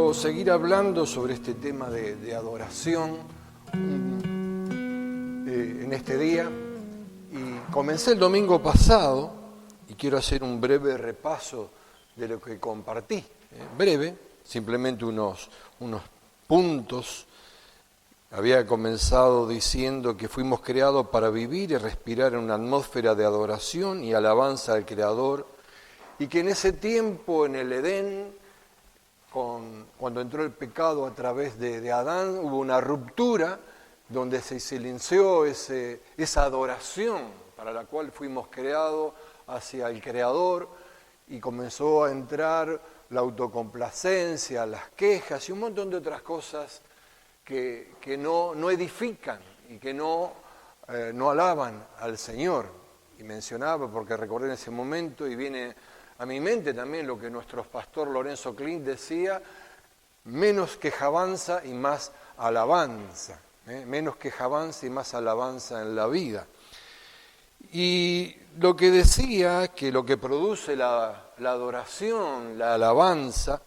quiero seguir hablando sobre este tema de adoración en este día. Y comencé el domingo pasado y quiero hacer un breve repaso de lo que compartí. Breve, simplemente unos puntos. Había comenzado diciendo que fuimos creados para vivir y respirar en una atmósfera de adoración y alabanza al Creador, y que en ese tiempo, en el Edén, cuando entró el pecado a través de Adán, hubo una ruptura donde se silenció esa adoración para la cual fuimos creados hacia el Creador, y comenzó a entrar la autocomplacencia, las quejas y un montón de otras cosas que no edifican y que no alaban al Señor. Y mencionaba, porque recordé en ese momento, y viene a mi mente también lo que nuestro pastor Lorenzo Clint decía: menos quejabanza y más alabanza, menos quejabanza y más alabanza en la vida. Y lo que decía, que lo que produce la adoración, la alabanza,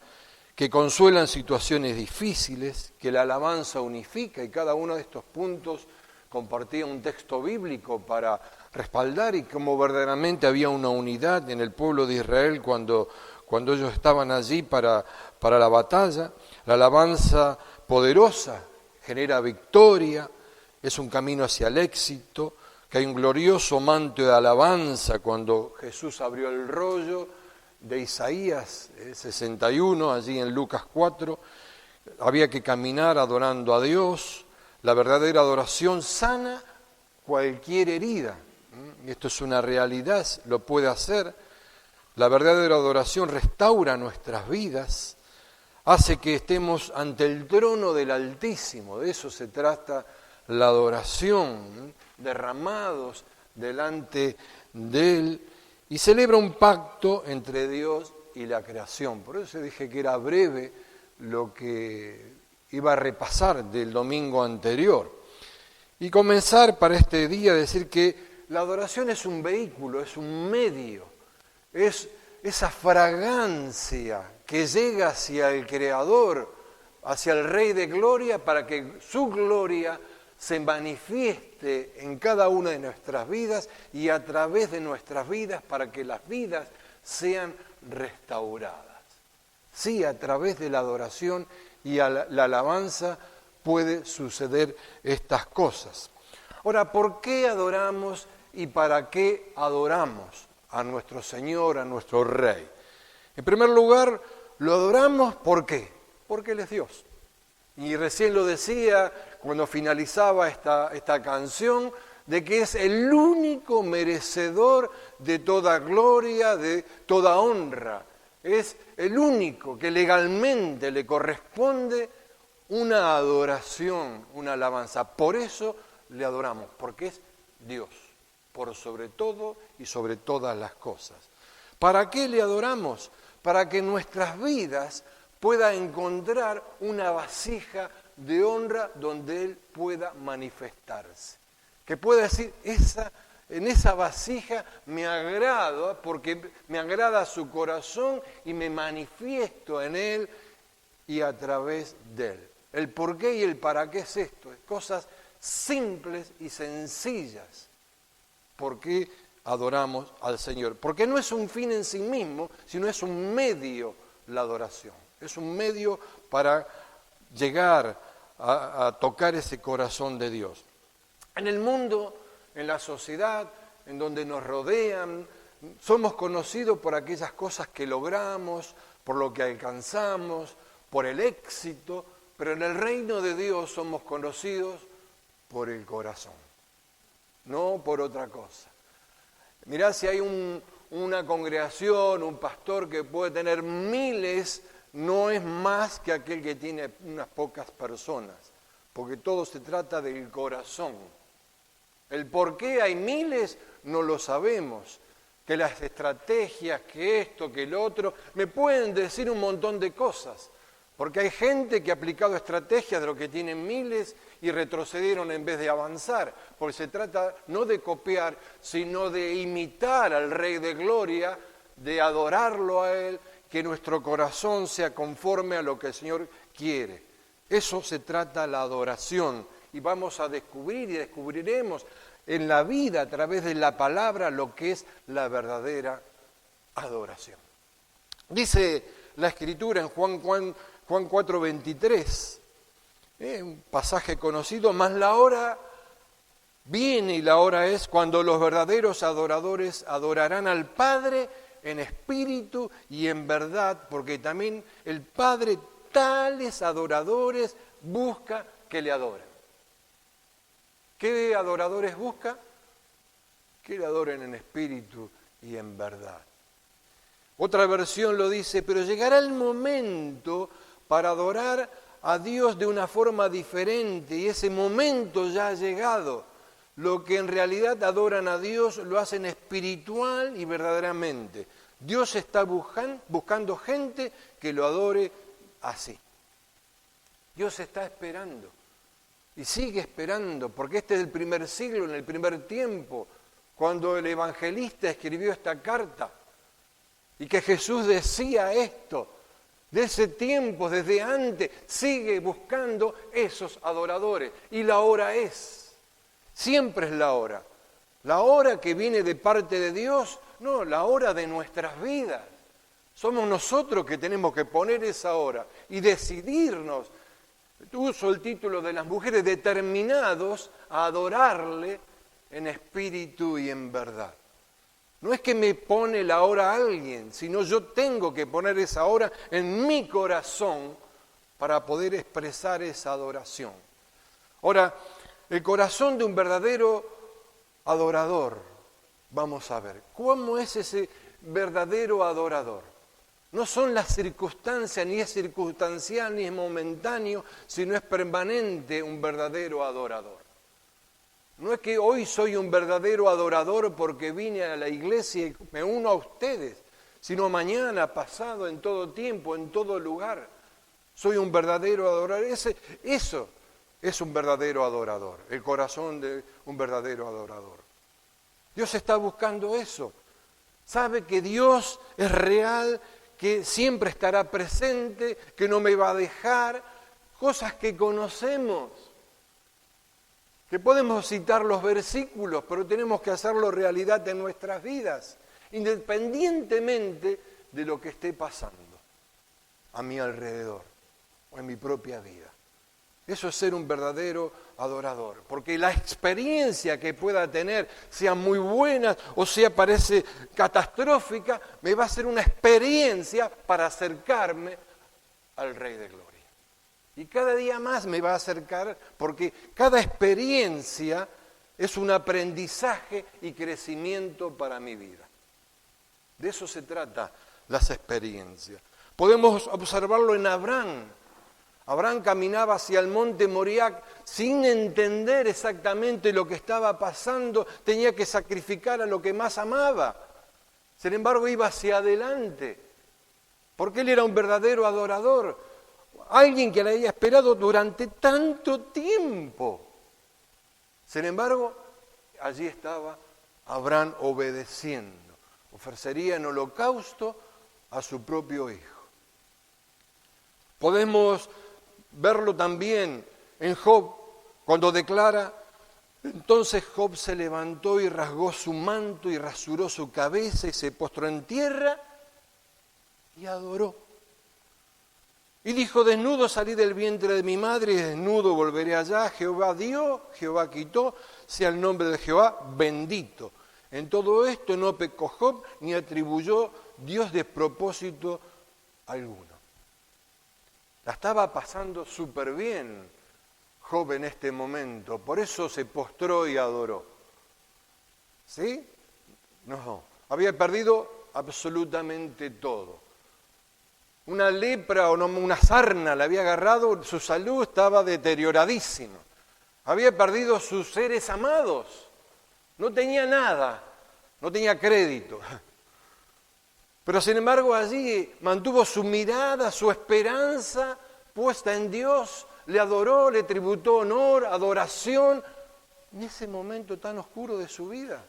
que consuela en situaciones difíciles, que la alabanza unifica, y cada uno de estos puntos compartía un texto bíblico para respaldar, y cómo verdaderamente había una unidad en el pueblo de Israel cuando ellos estaban allí para la batalla. La alabanza poderosa genera victoria, es un camino hacia el éxito, que hay un glorioso manto de alabanza cuando Jesús abrió el rollo de Isaías 61, allí en Lucas 4, había que caminar adorando a Dios. La verdadera adoración sana cualquier herida. Esto es una realidad, lo puede hacer. La verdadera adoración restaura nuestras vidas, hace que estemos ante el trono del Altísimo. De eso se trata la adoración, derramados delante de Él, y celebra un pacto entre Dios y la creación. Por eso dije que era breve lo que iba a repasar del domingo anterior. Y comenzar para este día a decir que la adoración es un vehículo, es un medio, es esa fragancia que llega hacia el Creador, hacia el Rey de Gloria, para que su gloria se manifieste en cada una de nuestras vidas y a través de nuestras vidas, para que las vidas sean restauradas. Sí, a través de la adoración y la alabanza puede suceder estas cosas. Ahora, ¿por qué adoramos y para qué adoramos a nuestro Señor, a nuestro Rey? En primer lugar, lo adoramos, ¿por qué? Porque Él es Dios. Y recién lo decía cuando finalizaba esta canción, de que es el único merecedor de toda gloria, de toda honra. Es el único que legalmente le corresponde una adoración, una alabanza. Por eso le adoramos, porque es Dios, por sobre todo y sobre todas las cosas. ¿Para qué le adoramos? Para que nuestras vidas pueda encontrar una vasija de honra donde Él pueda manifestarse. Que pueda decir, en esa vasija me agrada, porque me agrada su corazón y me manifiesto en Él y a través de Él. El por qué y el para qué es esto, es cosas simples y sencillas. ¿Por qué adoramos al Señor? Porque no es un fin en sí mismo, sino es un medio la adoración. Es un medio para llegar a tocar ese corazón de Dios. En el mundo, en la sociedad, en donde nos rodean, somos conocidos por aquellas cosas que logramos, por lo que alcanzamos, por el éxito, pero en el reino de Dios somos conocidos por el corazón, no por otra cosa. Mirá, si hay una congregación, un pastor que puede tener miles, no es más que aquel que tiene unas pocas personas, porque todo se trata del corazón. El por qué hay miles no lo sabemos, que las estrategias, que esto, que el otro, me pueden decir un montón de cosas, porque hay gente que ha aplicado estrategias de lo que tienen miles y retrocedieron en vez de avanzar, porque se trata no de copiar, sino de imitar al Rey de Gloria, de adorarlo a Él, que nuestro corazón sea conforme a lo que el Señor quiere. Eso se trata la adoración. Y vamos a descubrir y descubriremos en la vida a través de la palabra lo que es la verdadera adoración. Dice la Escritura en Juan 4:23, un pasaje conocido, mas la hora viene y la hora es cuando los verdaderos adoradores adorarán al Padre en espíritu y en verdad, porque también el Padre tales adoradores busca que le adoren. ¿Qué adoradores busca? Que le adoren en espíritu y en verdad. Otra versión lo dice, pero llegará el momento para adorar a Dios de una forma diferente y ese momento ya ha llegado. Lo que en realidad adoran a Dios lo hacen espiritual y verdaderamente. Dios está buscando gente que lo adore así. Dios está esperando y sigue esperando, porque este es el primer siglo, en el primer tiempo, cuando el evangelista escribió esta carta y que Jesús decía esto. De ese tiempo, desde antes, sigue buscando esos adoradores. Y la hora es, siempre es la hora. La hora que viene de parte de Dios, no, la hora de nuestras vidas. Somos nosotros que tenemos que poner esa hora y decidirnos. Uso el título de las mujeres determinados a adorarle en espíritu y en verdad. No es que me pone la hora alguien, sino yo tengo que poner esa hora en mi corazón para poder expresar esa adoración. Ahora, el corazón de un verdadero adorador, vamos a ver, ¿cómo es ese verdadero adorador? No son las circunstancias, ni es circunstancial, ni es momentáneo, sino es permanente un verdadero adorador. No es que hoy soy un verdadero adorador porque vine a la iglesia y me uno a ustedes, sino mañana, pasado, en todo tiempo, en todo lugar. Soy un verdadero adorador. Eso es un verdadero adorador, el corazón de un verdadero adorador. Dios está buscando eso. Sabe que Dios es real, que siempre estará presente, que no me va a dejar, cosas que conocemos. Que podemos citar los versículos, pero tenemos que hacerlo realidad en nuestras vidas, independientemente de lo que esté pasando a mi alrededor o en mi propia vida. Eso es ser un verdadero adorador, porque la experiencia que pueda tener, sea muy buena o sea parece catastrófica, me va a ser una experiencia para acercarme al Rey de Gloria. Y cada día más me va a acercar porque cada experiencia es un aprendizaje y crecimiento para mi vida. De eso se trata las experiencias. Podemos observarlo en Abraham. Abraham caminaba hacia el monte Moriah sin entender exactamente lo que estaba pasando. Tenía que sacrificar a lo que más amaba. Sin embargo, iba hacia adelante porque él era un verdadero adorador. Alguien que le había esperado durante tanto tiempo. Sin embargo, allí estaba Abraham obedeciendo. Ofrecería en holocausto a su propio hijo. Podemos verlo también en Job, cuando declara, entonces Job se levantó y rasgó su manto y rasuró su cabeza y se postró en tierra y adoró. Y dijo, desnudo salí del vientre de mi madre y desnudo volveré allá. Jehová dio, Jehová quitó, sea el nombre de Jehová bendito. En todo esto no pecó Job ni atribuyó Dios despropósito alguno. La estaba pasando súper bien Job en este momento, por eso se postró y adoró. ¿Sí? No, había perdido absolutamente todo. Una lepra o una sarna le había agarrado, su salud estaba deterioradísima. Había perdido sus seres amados. No tenía nada, no tenía crédito. Pero sin embargo allí mantuvo su mirada, su esperanza puesta en Dios, le adoró, le tributó honor, adoración, en ese momento tan oscuro de su vida.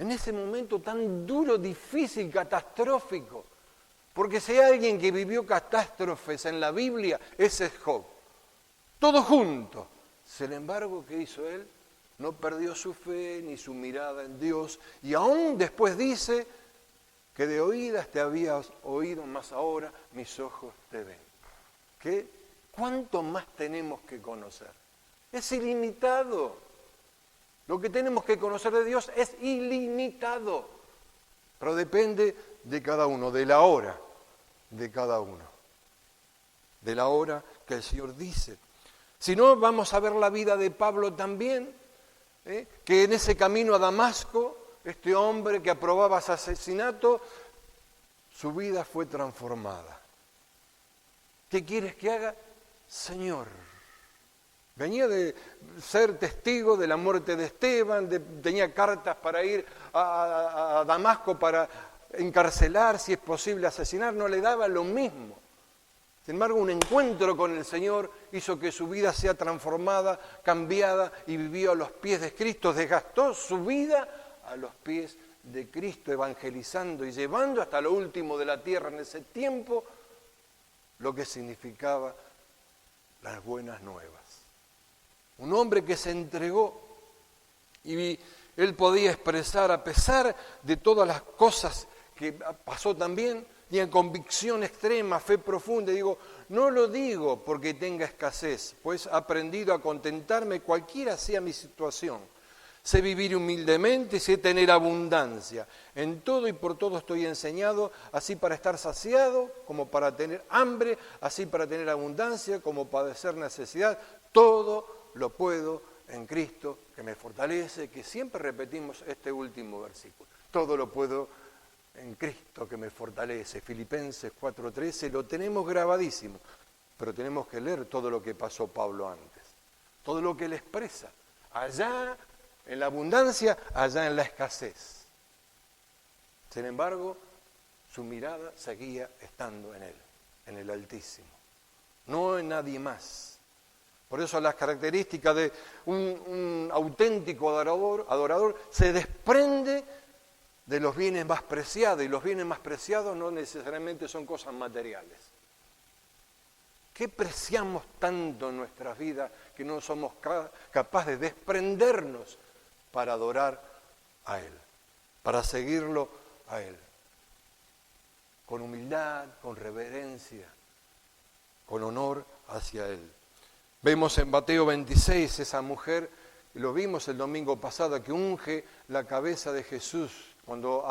En ese momento tan duro, difícil, catastrófico. Porque si hay alguien que vivió catástrofes en la Biblia, ese es Job. Todo junto. Sin embargo, ¿qué hizo él? No perdió su fe ni su mirada en Dios. Y aún después dice que de oídas te habías oído, más ahora mis ojos te ven. ¿Qué? ¿Cuánto más tenemos que conocer? Es ilimitado. Lo que tenemos que conocer de Dios es ilimitado. Pero depende de cada uno, de la hora de cada uno. De la hora que el Señor dice. Si no, vamos a ver la vida de Pablo también, que en ese camino a Damasco, este hombre que aprobaba ese asesinato, su vida fue transformada. ¿Qué quieres que haga? Señor. Venía de ser testigo de la muerte de Esteban, tenía cartas para ir a Damasco para encarcelar, si es posible asesinar, no le daba lo mismo. Sin embargo, un encuentro con el Señor hizo que su vida sea transformada, cambiada, y vivió a los pies de Cristo, desgastó su vida a los pies de Cristo, evangelizando y llevando hasta lo último de la tierra en ese tiempo lo que significaba las buenas nuevas. Un hombre que se entregó y él podía expresar, a pesar de todas las cosas que pasó también, tenía convicción extrema, fe profunda. Digo, no lo digo porque tenga escasez, pues he aprendido a contentarme cualquiera sea mi situación. Sé vivir humildemente, sé tener abundancia. En todo y por todo estoy enseñado, así para estar saciado como para tener hambre, así para tener abundancia como padecer necesidad. Todo lo puedo en Cristo que me fortalece, que siempre repetimos este último versículo. Todo lo puedo en Cristo que me fortalece. Filipenses 4:13, lo tenemos grabadísimo, pero tenemos que leer todo lo que pasó Pablo antes, todo lo que él expresa, allá en la abundancia, allá en la escasez. Sin embargo, su mirada seguía estando en él, en el Altísimo, no en nadie más. Por eso las características de un auténtico adorador se desprende de los bienes más preciados, y los bienes más preciados no necesariamente son cosas materiales. ¿Qué preciamos tanto en nuestras vidas que no somos capaces de desprendernos para adorar a Él, para seguirlo a Él? Con humildad, con reverencia, con honor hacia Él. Vemos en Mateo 26 esa mujer, lo vimos el domingo pasado, que unge la cabeza de Jesús cuando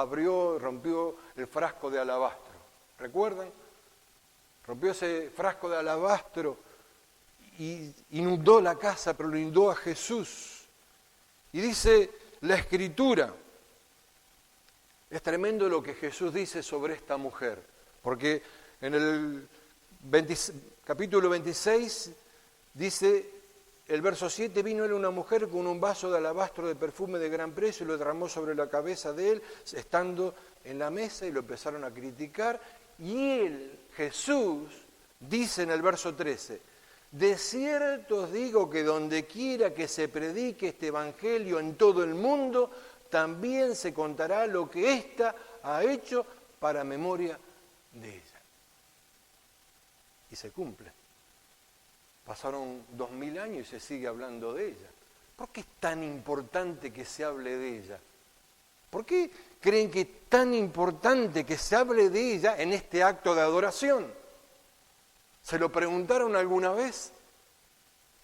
rompió el frasco de alabastro. ¿Recuerdan? Rompió ese frasco de alabastro y inundó la casa, pero lo inundó a Jesús. Y dice la Escritura, es tremendo lo que Jesús dice sobre esta mujer, porque en el capítulo 26 dice el verso 7, vino él una mujer con un vaso de alabastro de perfume de gran precio y lo derramó sobre la cabeza de él, estando en la mesa, y lo empezaron a criticar. Y él, Jesús, dice en el verso 13, de cierto os digo que donde quiera que se predique este evangelio en todo el mundo, también se contará lo que ésta ha hecho para memoria de ella. Y se cumple. Pasaron 2000 años y se sigue hablando de ella. ¿Por qué es tan importante que se hable de ella? ¿Por qué creen que es tan importante que se hable de ella en este acto de adoración? ¿Se lo preguntaron alguna vez?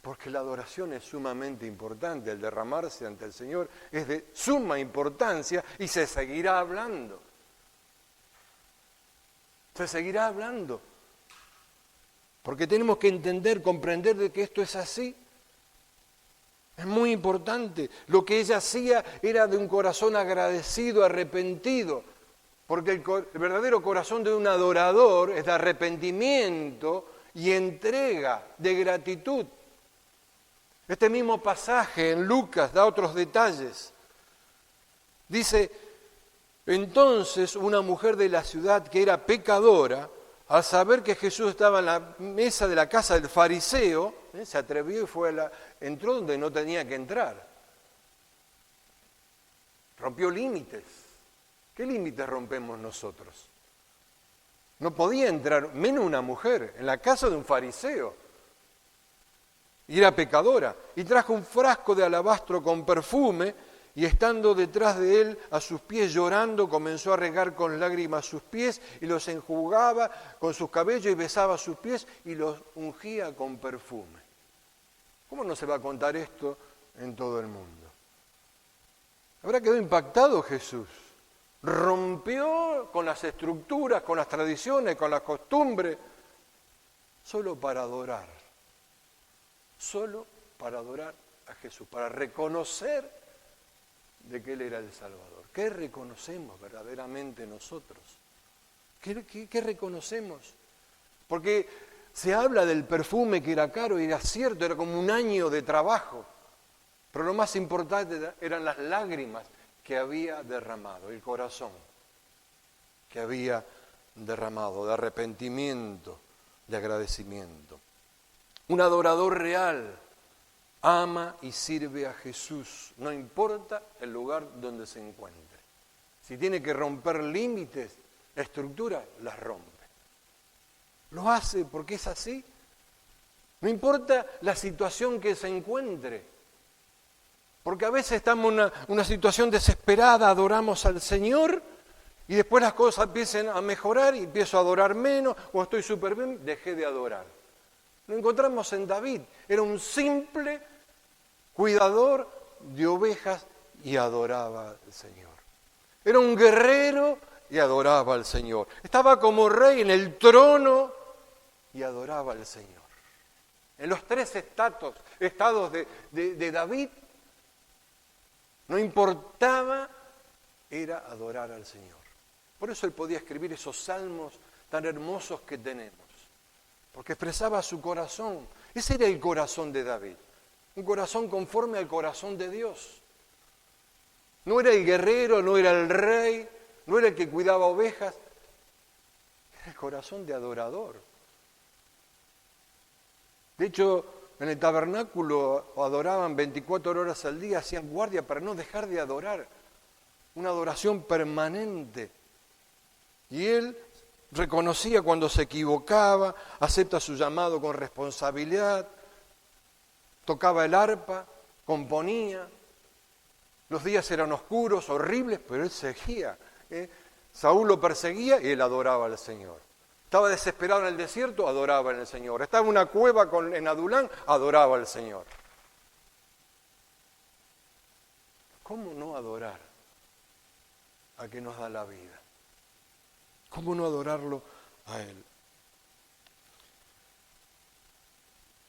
Porque la adoración es sumamente importante, el derramarse ante el Señor es de suma importancia y se seguirá hablando. Se seguirá hablando. Porque tenemos que entender, comprender de que esto es así. Es muy importante. Lo que ella hacía era de un corazón agradecido, arrepentido. Porque el verdadero corazón de un adorador es de arrepentimiento y entrega, de gratitud. Este mismo pasaje en Lucas da otros detalles. Dice, entonces una mujer de la ciudad que era pecadora, al saber que Jesús estaba en la mesa de la casa del fariseo, se atrevió y entró donde no tenía que entrar. rompió límites. ¿Qué límites rompemos nosotros? No podía entrar, menos una mujer, en la casa de un fariseo. Y era pecadora. Y trajo un frasco de alabastro con perfume, y estando detrás de él, a sus pies llorando, comenzó a regar con lágrimas sus pies, y los enjugaba con sus cabellos, y besaba sus pies, y los ungía con perfume. ¿Cómo no se va a contar esto en todo el mundo? Habrá quedado impactado Jesús. Rompió con las estructuras, con las tradiciones, con las costumbres, solo para adorar a Jesús, para reconocer de que Él era el Salvador. ¿Qué reconocemos verdaderamente nosotros? ¿Qué reconocemos? Porque se habla del perfume que era caro, y era cierto, era como un año de trabajo, pero lo más importante eran las lágrimas que había derramado, el corazón que había derramado, de arrepentimiento, de agradecimiento. Un adorador real ama y sirve a Jesús, no importa el lugar donde se encuentre. Si tiene que romper límites, estructuras, las rompe. Lo hace porque es así. No importa la situación que se encuentre. Porque a veces estamos en una situación desesperada, adoramos al Señor y después las cosas empiezan a mejorar y empiezo a adorar menos, o estoy súper bien, dejé de adorar. Lo encontramos en David, era un simple cuidador de ovejas y adoraba al Señor. Era un guerrero y adoraba al Señor. Estaba como rey en el trono y adoraba al Señor. En los tres estados de David, no importaba, era adorar al Señor. Por eso él podía escribir esos salmos tan hermosos que tenemos, porque expresaba su corazón. Ese era el corazón de David, un corazón conforme al corazón de Dios. No era el guerrero, no era el rey, no era el que cuidaba ovejas, era el corazón de adorador. De hecho, en el tabernáculo adoraban 24 horas al día, hacían guardia para no dejar de adorar, una adoración permanente. Y él reconocía cuando se equivocaba, acepta su llamado con responsabilidad, tocaba el arpa, componía. Los días eran oscuros, horribles, pero él seguía. Saúl lo perseguía y él adoraba al Señor. Estaba desesperado en el desierto, adoraba al Señor. Estaba en una cueva en Adulán, adoraba al Señor. ¿Cómo no adorar al que nos da la vida? ¿Cómo no adorarlo a Él?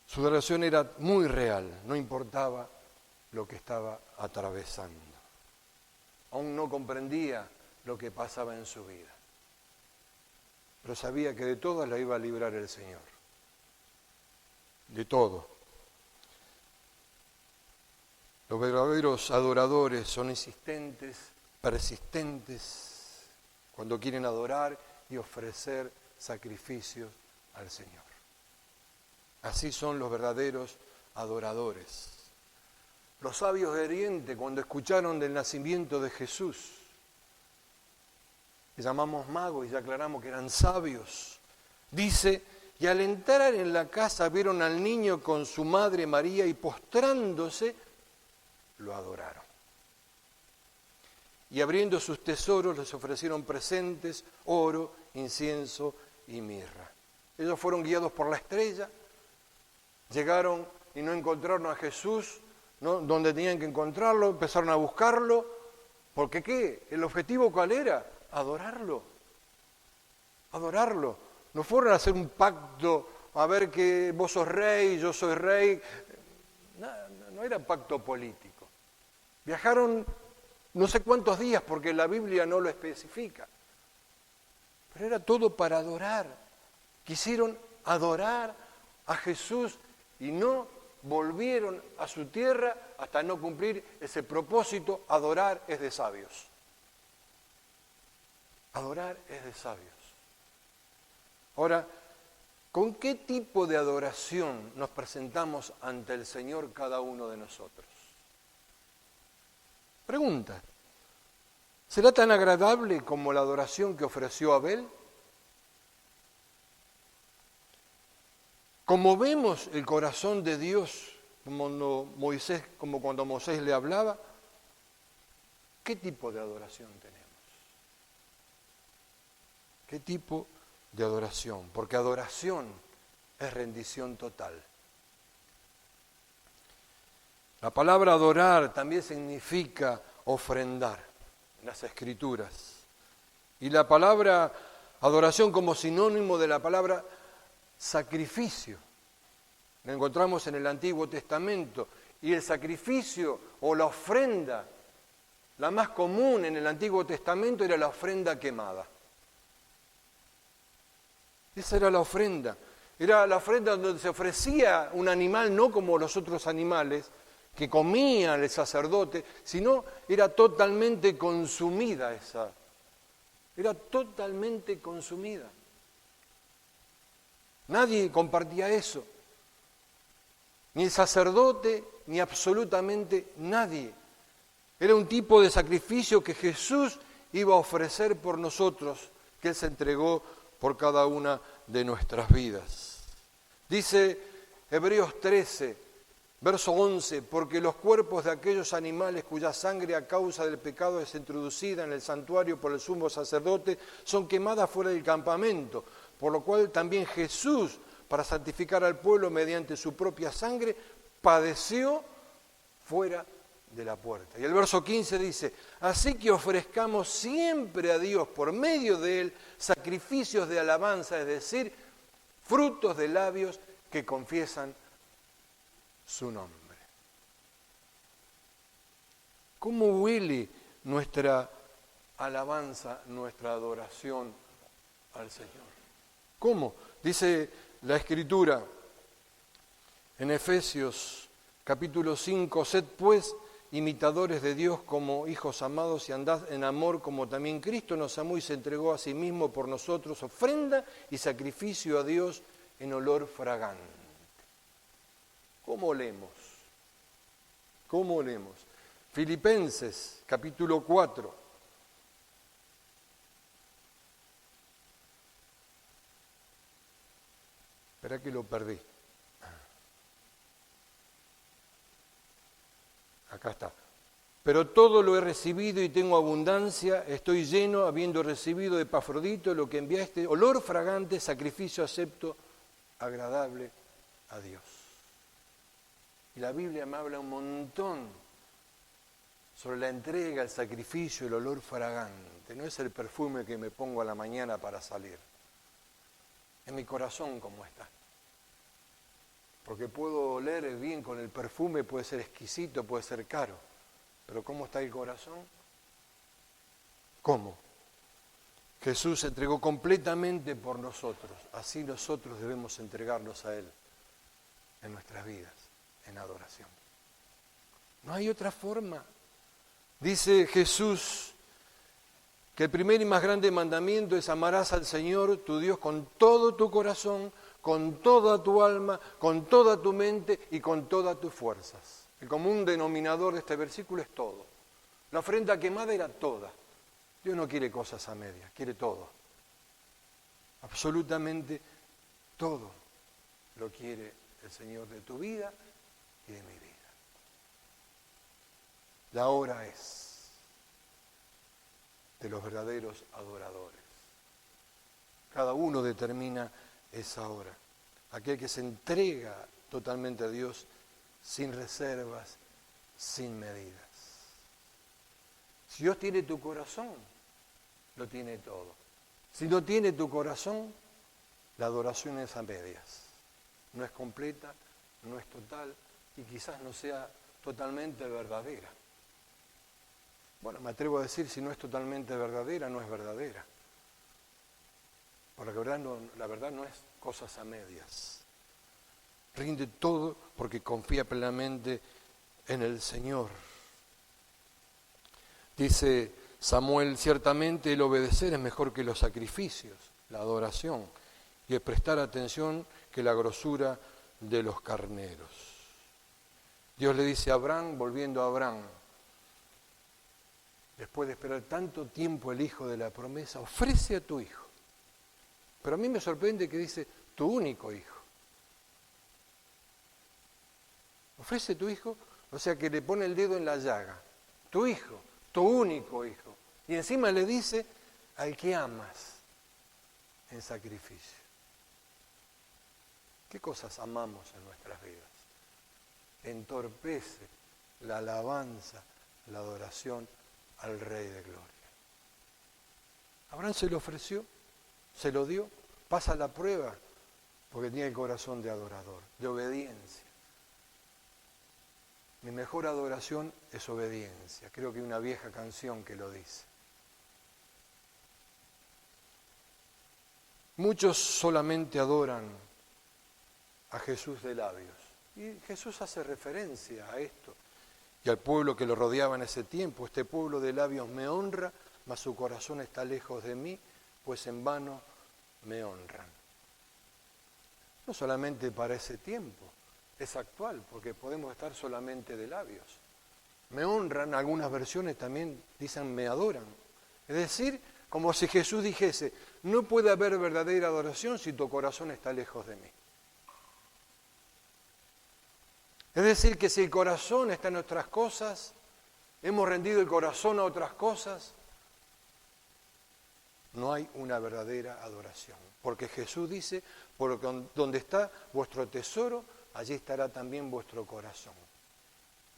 Su adoración era muy real, no importaba lo que estaba atravesando. Aún no comprendía lo que pasaba en su vida, pero sabía que de todas la iba a librar el Señor. De todo. Los verdaderos adoradores son insistentes, persistentes, cuando quieren adorar y ofrecer sacrificios al Señor. Así son los verdaderos adoradores. Los sabios de Oriente, cuando escucharon del nacimiento de Jesús, que llamamos magos y ya aclaramos que eran sabios, dice, y al entrar en la casa vieron al niño con su madre María y postrándose, lo adoraron. Y abriendo sus tesoros les ofrecieron presentes, oro, incienso y mirra. Ellos fueron guiados por la estrella, llegaron y no encontraron a Jesús, ¿no?, donde tenían que encontrarlo, empezaron a buscarlo, porque ¿qué? ¿El objetivo cuál era? Adorarlo. Adorarlo. No fueron a hacer un pacto, a ver que vos sos rey, yo soy rey. No era pacto político. Viajaron no sé cuántos días, porque la Biblia no lo especifica. Pero era todo para adorar. Quisieron adorar a Jesús y no volvieron a su tierra hasta no cumplir ese propósito. Adorar es de sabios. Adorar es de sabios. Ahora, ¿con qué tipo de adoración nos presentamos ante el Señor cada uno de nosotros? Pregunta. ¿Será tan agradable como la adoración que ofreció Abel? Como vemos el corazón de Dios, como cuando Moisés le hablaba, ¿qué tipo de adoración tenemos? ¿Qué tipo de adoración? Porque adoración es rendición total. La palabra adorar también significa ofrendar en las Escrituras. Y la palabra adoración como sinónimo de la palabra sacrificio. Lo encontramos en el Antiguo Testamento. Y el sacrificio o la ofrenda, la más común en el Antiguo Testamento era la ofrenda quemada. Esa era la ofrenda. Era la ofrenda donde se ofrecía un animal, no como los otros animales que comía el sacerdote, sino era totalmente consumida esa. Era totalmente consumida. Nadie compartía eso. Ni el sacerdote, ni absolutamente nadie. Era un tipo de sacrificio que Jesús iba a ofrecer por nosotros, que Él se entregó por cada una de nuestras vidas. Dice Hebreos 13, verso 11, porque los cuerpos de aquellos animales cuya sangre a causa del pecado es introducida en el santuario por el sumo sacerdote, son quemadas fuera del campamento, por lo cual también Jesús, para santificar al pueblo mediante su propia sangre, padeció fuera de la puerta. Y el verso 15 dice, así que ofrezcamos siempre a Dios por medio de Él sacrificios de alabanza, es decir, frutos de labios que confiesan su nombre. ¿Cómo huele nuestra alabanza, nuestra adoración al Señor? ¿Cómo? Dice la Escritura en Efesios capítulo 5, sed pues imitadores de Dios como hijos amados y andad en amor como también Cristo nos amó y se entregó a sí mismo por nosotros, ofrenda y sacrificio a Dios en olor fragante. ¿Cómo olemos? ¿Cómo olemos? Filipenses capítulo 4. Espera que lo perdí. Acá está. Pero todo lo he recibido y tengo abundancia, estoy lleno, habiendo recibido de Epafrodito lo que enviaste, olor fragante, sacrificio acepto, agradable a Dios. Y la Biblia me habla un montón sobre la entrega, el sacrificio, el olor fragante. No es el perfume que me pongo a la mañana para salir. Es mi corazón como está. Porque puedo oler bien con el perfume, puede ser exquisito, puede ser caro. Pero ¿cómo está el corazón? ¿Cómo? Jesús se entregó completamente por nosotros. Así nosotros debemos entregarnos a Él en nuestras vidas, en adoración. No hay otra forma. Dice Jesús que el primer y más grande mandamiento es amarás al Señor, tu Dios, con todo tu corazón, con toda tu alma, con toda tu mente y con todas tus fuerzas. El común denominador de este versículo es todo. La ofrenda quemada era toda. Dios no quiere cosas a medias, quiere todo. Absolutamente todo lo quiere el Señor de tu vida y de mi vida. La hora es de los verdaderos adoradores. Cada uno determina esa hora. Aquel que se entrega totalmente a Dios sin reservas, sin medidas. Si Dios tiene tu corazón, lo tiene todo. Si no tiene tu corazón, la adoración es a medias. No es completa, no es total y quizás no sea totalmente verdadera. Bueno, me atrevo a decir, si no es totalmente verdadera, no es verdadera. Porque la verdad no es cosas a medias. Rinde todo porque confía plenamente en el Señor. Dice Samuel, ciertamente el obedecer es mejor que los sacrificios, la adoración, y el prestar atención que la grosura de los carneros. Dios le dice a Abraham, volviendo a Abraham, después de esperar tanto tiempo el hijo de la promesa, ofrece a tu hijo. Pero a mí me sorprende que dice, tu único hijo. Ofrece a tu hijo, o sea que le pone el dedo en la llaga. Tu hijo, tu único hijo. Y encima le dice, al que amas en sacrificio. ¿Qué cosas amamos en nuestras vidas? Entorpece la alabanza, la adoración al Rey de Gloria. Abraham se lo ofreció, se lo dio, pasa la prueba, porque tenía el corazón de adorador, de obediencia. Mi mejor adoración es obediencia. Creo que hay una vieja canción que lo dice. Muchos solamente adoran a Jesús de labios. Y Jesús hace referencia a esto y al pueblo que lo rodeaba en ese tiempo. Este pueblo de labios me honra, mas su corazón está lejos de mí, pues en vano me honran. No solamente para ese tiempo, es actual, porque podemos estar solamente de labios. Me honran, algunas versiones también dicen me adoran. Es decir, como si Jesús dijese, no puede haber verdadera adoración si tu corazón está lejos de mí. Es decir, que si el corazón está en otras cosas, hemos rendido el corazón a otras cosas, no hay una verdadera adoración. Porque Jesús dice, porque donde está vuestro tesoro, allí estará también vuestro corazón.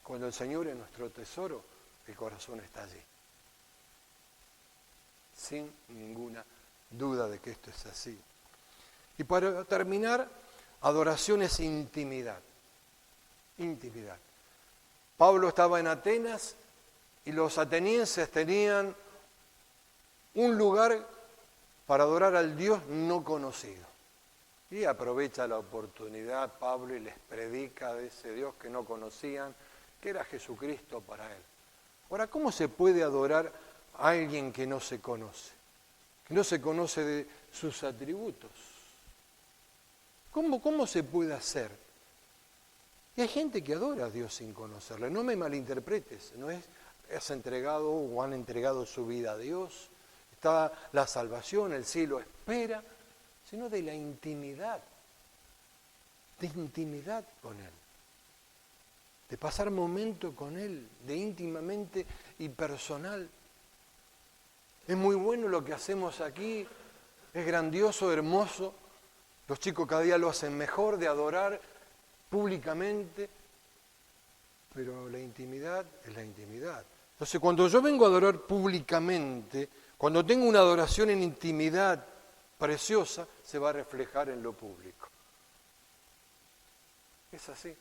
Cuando el Señor es nuestro tesoro, el corazón está allí. Sin ninguna duda de que esto es así. Y para terminar, adoración es intimidad. Intimidad. Pablo estaba en Atenas y los atenienses tenían un lugar para adorar al Dios no conocido. Y aprovecha la oportunidad Pablo y les predica de ese Dios que no conocían, que era Jesucristo para él. Ahora, ¿cómo se puede adorar a alguien que no se conoce? Que no se conoce de sus atributos. ¿Cómo se puede hacer? Y hay gente que adora a Dios sin conocerle. No me malinterpretes, no has entregado o han entregado su vida a Dios, está la salvación, el cielo espera, sino de la intimidad, de intimidad con Él, de pasar momento con Él, de íntimamente y personal. Es muy bueno lo que hacemos aquí, es grandioso, hermoso, los chicos cada día lo hacen mejor, de adorar públicamente, pero la intimidad es la intimidad. Entonces, cuando yo vengo a adorar públicamente, cuando tengo una adoración en intimidad preciosa, se va a reflejar en lo público. Es así.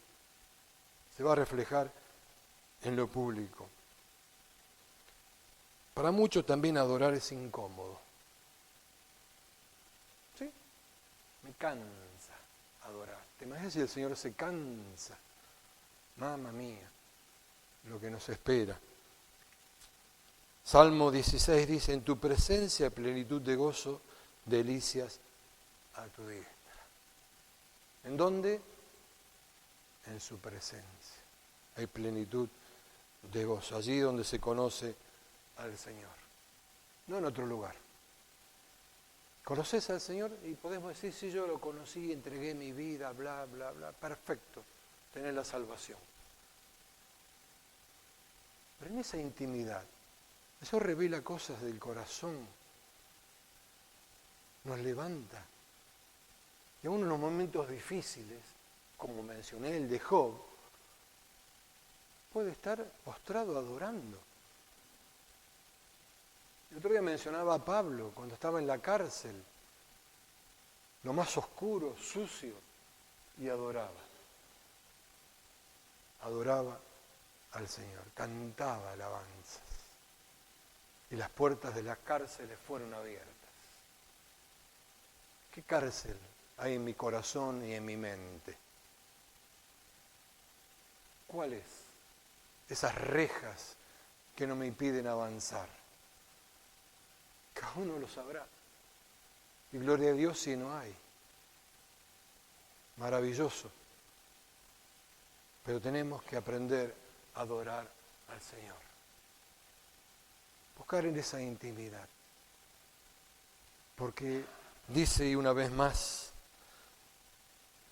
Se va a reflejar en lo público. Para muchos también adorar es incómodo. ¿Sí? Me cansa adorar. ¿Te imaginas si el Señor se cansa? Mamma mía, lo que nos espera. Salmo 16 dice, en tu presencia plenitud de gozo, delicias a tu diestra. ¿En dónde? En su presencia. Hay plenitud de gozo, allí donde se conoce al Señor. No en otro lugar. ¿Conoces al Señor? Y podemos decir, sí, yo lo conocí, entregué mi vida, bla, bla, bla. Perfecto, tenés la salvación. Pero en esa intimidad, eso revela cosas del corazón, nos levanta. Y aún en los momentos difíciles, como mencioné el de Job, puede estar postrado adorando. El otro día mencionaba a Pablo cuando estaba en la cárcel, lo más oscuro, sucio, y adoraba. Adoraba al Señor, cantaba alabanzas. Y las puertas de las cárceles fueron abiertas. ¿Qué cárcel hay en mi corazón y en mi mente? ¿Cuáles? Esas rejas que no me impiden avanzar. Cada uno lo sabrá. Y gloria a Dios si no hay. Maravilloso. Pero tenemos que aprender a adorar al Señor. buscar en esa intimidad. Porque dice, y una vez más,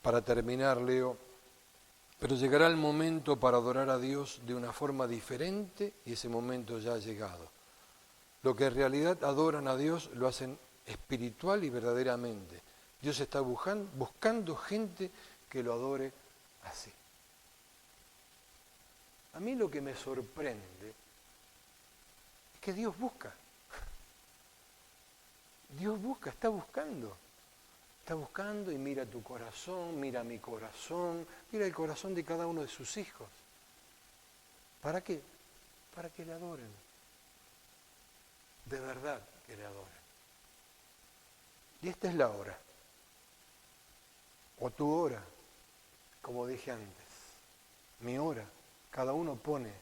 para terminar, leo, pero llegará el momento para adorar a Dios de una forma diferente y ese momento ya ha llegado. Lo que en realidad adoran a Dios lo hacen espiritual y verdaderamente. Dios está buscando gente que lo adore así. A mí lo que me sorprende es que Dios busca. Dios busca, está buscando. Está buscando y mira tu corazón, mira mi corazón, mira el corazón de cada uno de sus hijos. ¿Para qué? Para que le adoren. De verdad que le adoren. Y esta es la hora. O tu hora, como dije antes. Mi hora. Cada uno pone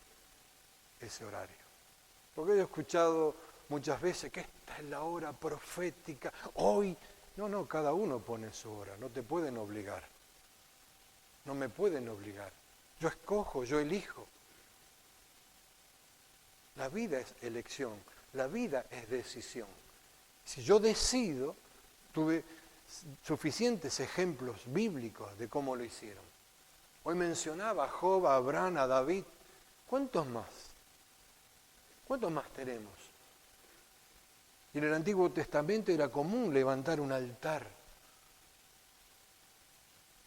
ese horario. Porque he escuchado muchas veces que esta es la hora profética. Hoy. No, cada uno pone su hora. No te pueden obligar. No me pueden obligar. Yo escojo, yo elijo. La vida es elección. La vida es decisión. Si yo decido, tuve suficientes ejemplos bíblicos de cómo lo hicieron. Hoy mencionaba a Job, a Abraham, a David. ¿Cuántos más? ¿Cuántos más tenemos? Y en el Antiguo Testamento era común levantar un altar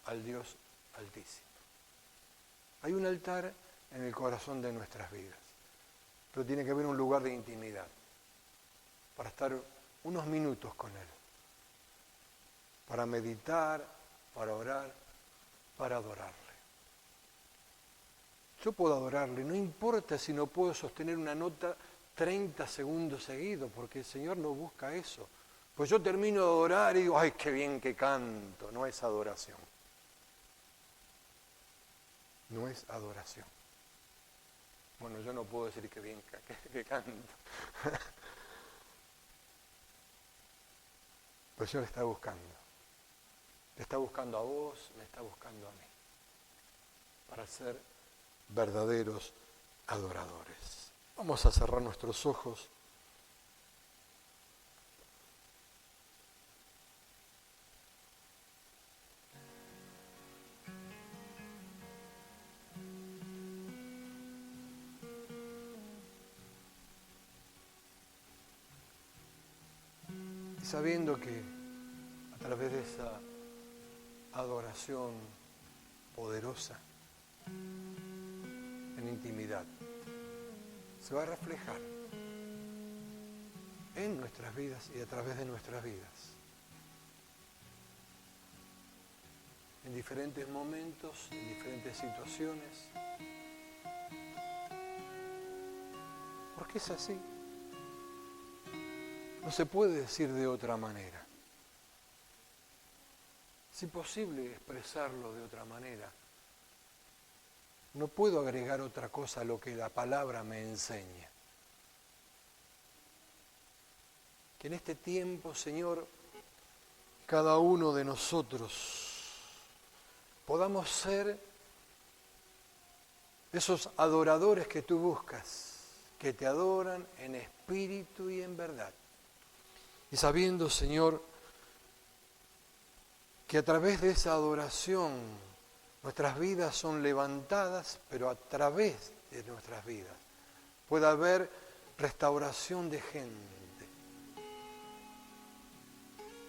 al Dios Altísimo. Hay un altar en el corazón de nuestras vidas, pero tiene que haber un lugar de intimidad para estar unos minutos con Él, para meditar, para orar, para adorarle. Yo puedo adorarle, no importa si no puedo sostener una nota 30 segundos seguidos, porque el Señor no busca eso. Pues yo termino de adorar y digo, ¡ay, qué bien que canto! No es adoración. No es adoración. Bueno, yo no puedo decir que bien que canto. Pero el Señor está buscando. Te está buscando a vos, me está buscando a mí. Para ser verdaderos adoradores. Vamos a cerrar nuestros ojos. Y sabiendo que a través de esa adoración poderosa, en intimidad, se va a reflejar en nuestras vidas y a través de nuestras vidas. En diferentes momentos, en diferentes situaciones. Porque es así. No se puede decir de otra manera. Es imposible expresarlo de otra manera. No puedo agregar otra cosa a lo que la palabra me enseña. Que en este tiempo, Señor, cada uno de nosotros podamos ser esos adoradores que tú buscas, que te adoran en espíritu y en verdad. Y sabiendo, Señor, que a través de esa adoración nuestras vidas son levantadas, pero a través de nuestras vidas puede haber restauración de gente,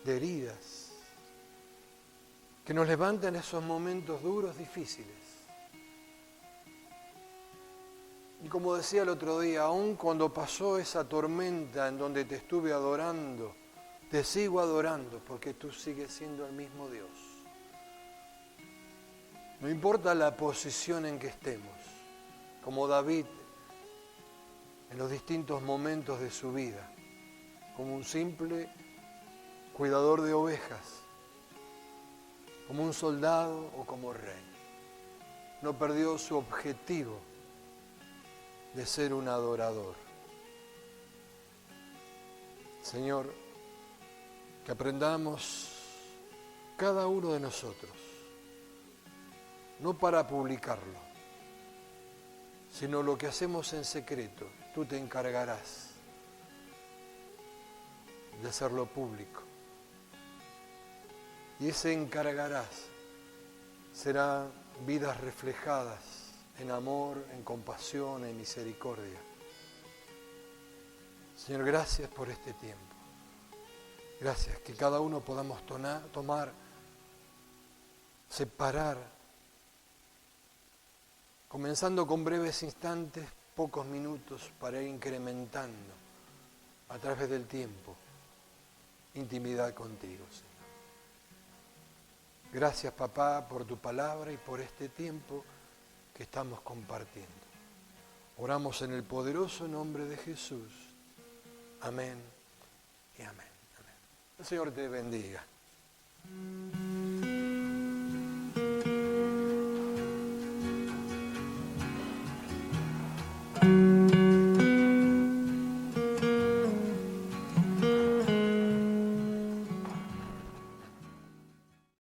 de heridas, que nos levantan esos momentos duros, difíciles. Y como decía el otro día, aun cuando pasó esa tormenta en donde te estuve adorando, te sigo adorando porque tú sigues siendo el mismo Dios. No importa la posición en que estemos, como David en los distintos momentos de su vida, como un simple cuidador de ovejas, como un soldado o como rey. No perdió su objetivo de ser un adorador. Señor, que aprendamos cada uno de nosotros, no para publicarlo, sino lo que hacemos en secreto, tú te encargarás de hacerlo público. Y ese encargarás será vidas reflejadas en amor, en compasión, en misericordia. Señor, gracias por este tiempo. Gracias, que cada uno podamos tomar, separar, comenzando con breves instantes, pocos minutos, para ir incrementando a través del tiempo intimidad contigo, Señor. Gracias, papá, por tu palabra y por este tiempo que estamos compartiendo. Oramos en el poderoso nombre de Jesús. Amén y amén. Amén. El Señor te bendiga.